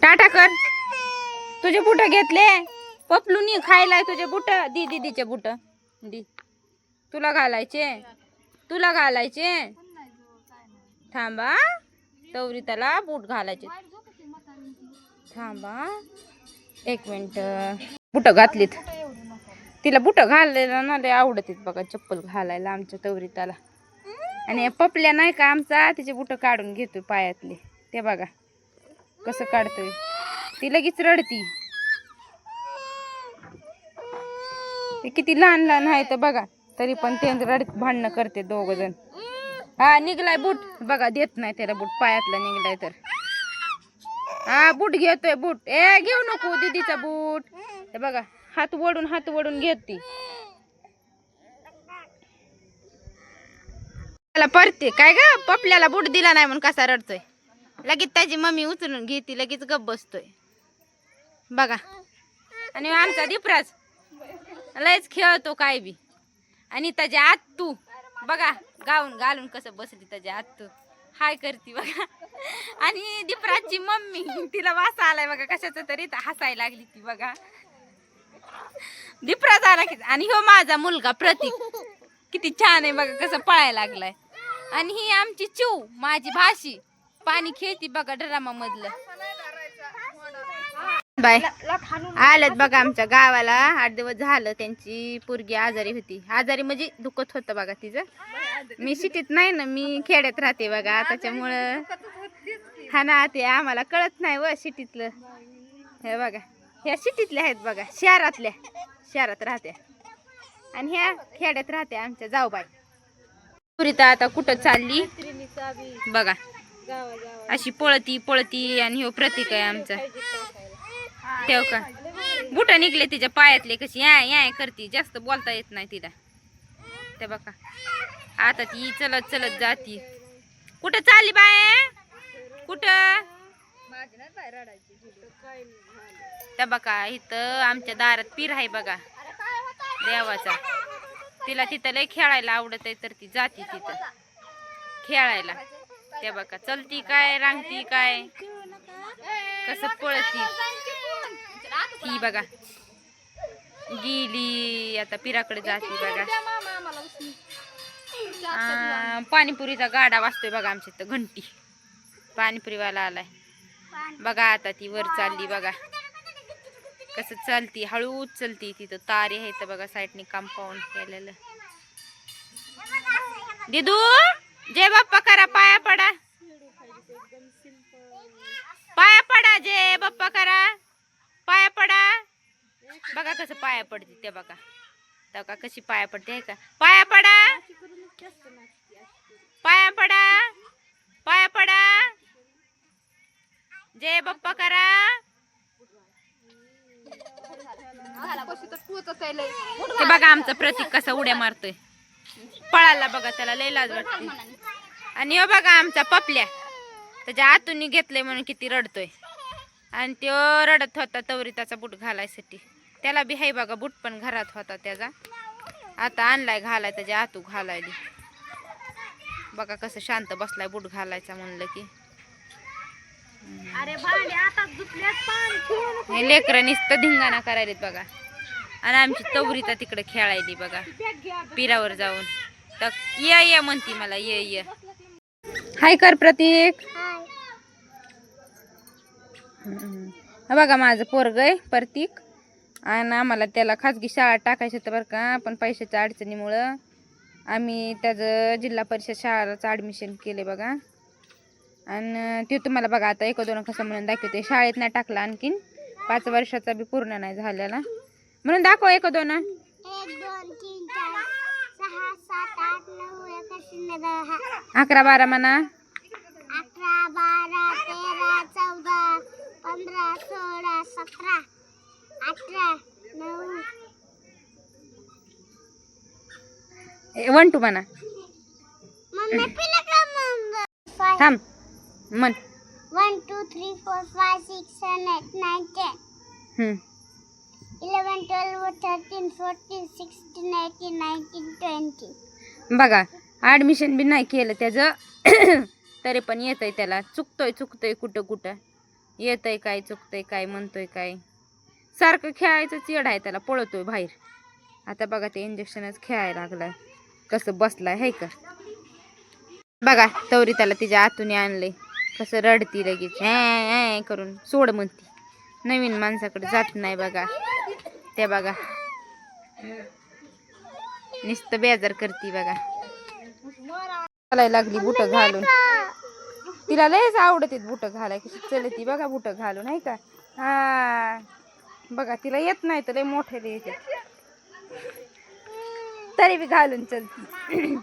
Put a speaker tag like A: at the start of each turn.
A: टाटा कर. तुझे बुट घेतले पपलूनी खायला. तुझे बुट दी दीदीचे बुट दी. तुला घालायचे थांबा. तवरी त्याला बूट घालायचे. थांबा 1 मिनिट. बुट घातलीत तिला. बुट घालायला ना लय आवडत बघा. चप्पल घालायला आमच्या तवरी त्याला. आणि पपल्या नाही का आमचा तिचे बुट काढून घेतोय पायातले. ते बघा कसं काढतोय. ती लगेच रडती. ते किती लहान लहान आहे तर बघा. तरी पण ते रडत भांडणं करते दोघ जण. हा निघलाय बूट बघा. देत नाही त्याला बूट. पायातला निघलाय तर. हा बूट घेतोय. बूट घेऊ नको दीदीचा बूट. हे बघा हात वडून घेते. त्याला परते काय ग. पपल्याला बूट दिला नाही म्हणून कसा रडतोय. लगेच त्याची मम्मी उचलून घेते. लगेच गप बसतोय बघा. आणि आमचा दीपराज लयच खेळतो काय बी. आणि त्याच्या आत्तू बघा गाऊन घालून कसं बसली. त्याच्या आत्तू हाय करती बघा. आणि दीपराजची मम्मी तिला वासा आलाय बघा कशाच तरी. हसायला लागली ती बघा. दीपराज आला की. आणि हो माझा मुलगा प्रतीक किती छान आहे बघा. कसं पळायला लागलाय. आणि ही आमची चिऊ माझी भाशी पाणी खेळती बघा ड्रामा मधलं. बाय आलत बघा आमच्या गावाला. 8 दिवस झालं. त्यांची पोरगी आजारी होती. आजारी म्हणजे दुखत होतं बघा तिचं. मी सिटीत नाही ना. मी खेड्यात राहते बघा. त्याच्यामुळं हा ना ते आम्हाला कळत नाही व सिटीतलं. हे बघा ह्या सिटीतल्या आहेत बघा. शहरात राहत्या. आणि ह्या खेड्यात राहत्या आमच्या जाऊबाई. पुरीता आता कुठं चालली बघा. अशी पळती. आणि हो प्रतीक आहे आमचा. ठेव का बुट निघले तिच्या पायातले. कशी या करती. जास्त बोलता येत नाही तिला. ते बघा आता ती चलत जाती. कुठं चालली बाय. कुठं त्या बघा. इथं आमच्या दारात पीर आहे बघा देवाचा. तिला तिथं लय खेळायला आवडत आहे. तर ती जाती तिथं खेळायला. त्या बघा चलती काय रांगती काय कसं पळती. ती बघा गेली आता पिराकडे जाते बघा. पाणीपुरीचा गाडा वाजतोय बघा. आमच्या इथं घंटी. पाणीपुरीवाला आलाय बघा. आता ती वर चालली बघा. कसं चालती. हळूच चलती. तिथं तारे आहेत बघा. साईडनी कंपाऊंड केलेलं. दिदू जय बाप्पा करा. पाया पडा. जय बाप्पा करा. पाया पडा. बघा कसं पाया पडते. ते बघा बघा कशी पाया पडते आहे का. पाया पडा. जय बाप्पा करा. ते बघा आमचं प्रतीक कसा उड्या मारतोय. पळाला बघा. त्याला लय लाज वाटते. आणि हो बघा आमचा पपल्या. त्याच्या आतून घेतलंय म्हणून किती रडतोय. आणि तो रडत होता तवरी त्याचा बूट घालायसाठी. त्याला बी हाय बघा बूट पण घरात होता त्याचा. आता आणलाय घालाय. त्याच्या आतू घालायली बघा. कसं शांत बसलाय बूट घालायचा म्हणलं की. हे लेकरं नुसतं धिंगाणा करायलेत बघा. आणि आमची तवरी तर तिकडे खेळायली बघा पिरावर जाऊन. तर ये म्हणती मला. ये हाय कर प्रतीक. बघा माझं पोरग आहे प्रतीक. आणि आम्हाला त्याला खाजगी शाळा टाकायचं होतं बरं का. पण पैशाच्या अडचणीमुळं आम्ही त्याचं जिल्हा परिषद शाळेचं ॲडमिशन केले बघा. आणि ते तुम्हाला बघा आता 1-2 कसं म्हणून दाखवते. शाळेत नाही टाकला आणखीन. 5 वर्षाचा बी पूर्ण नाही झालेला म्हणून दाखव. 1-2 1 2 3 4 6 7 8 9 11 12 म्हणा. 11 12 13 14 15 16 17 18 9 1 2 म्हणा. थांब म्हण. 1 2 3 4 5 6 7 8 9 10 11 12 13 14 16 18 19 20 बघा. ॲडमिशन बी नाही केलं त्याचं तरी पण येतंय त्याला. चुकतोय कुठं येतंय काय, चुकतंय काय, म्हणतोय काय. सारखं खेळायचं चेड आहे त्याला, पळतोय बाहेर. आता बघा ते इंजेक्शनच खेळायला लागलाय, कसं बसलाय हाय का. बघा तवरी त्याला तिच्या आतून आणलंय, कसं रडती लगेच ॲ करून सोड म्हणती. नवीन माणसाकडे जात नाही बघा. ते बघा नुसतं बेजार करती बघा. चालायला लागली बुट घालून. तिला लयच आवडते बुट घालाय, कशी चलती बघा बुट घालून नाही का. हा बघा तिला येत नाही तर लय मोठे येते, तरी बी घालून चलती.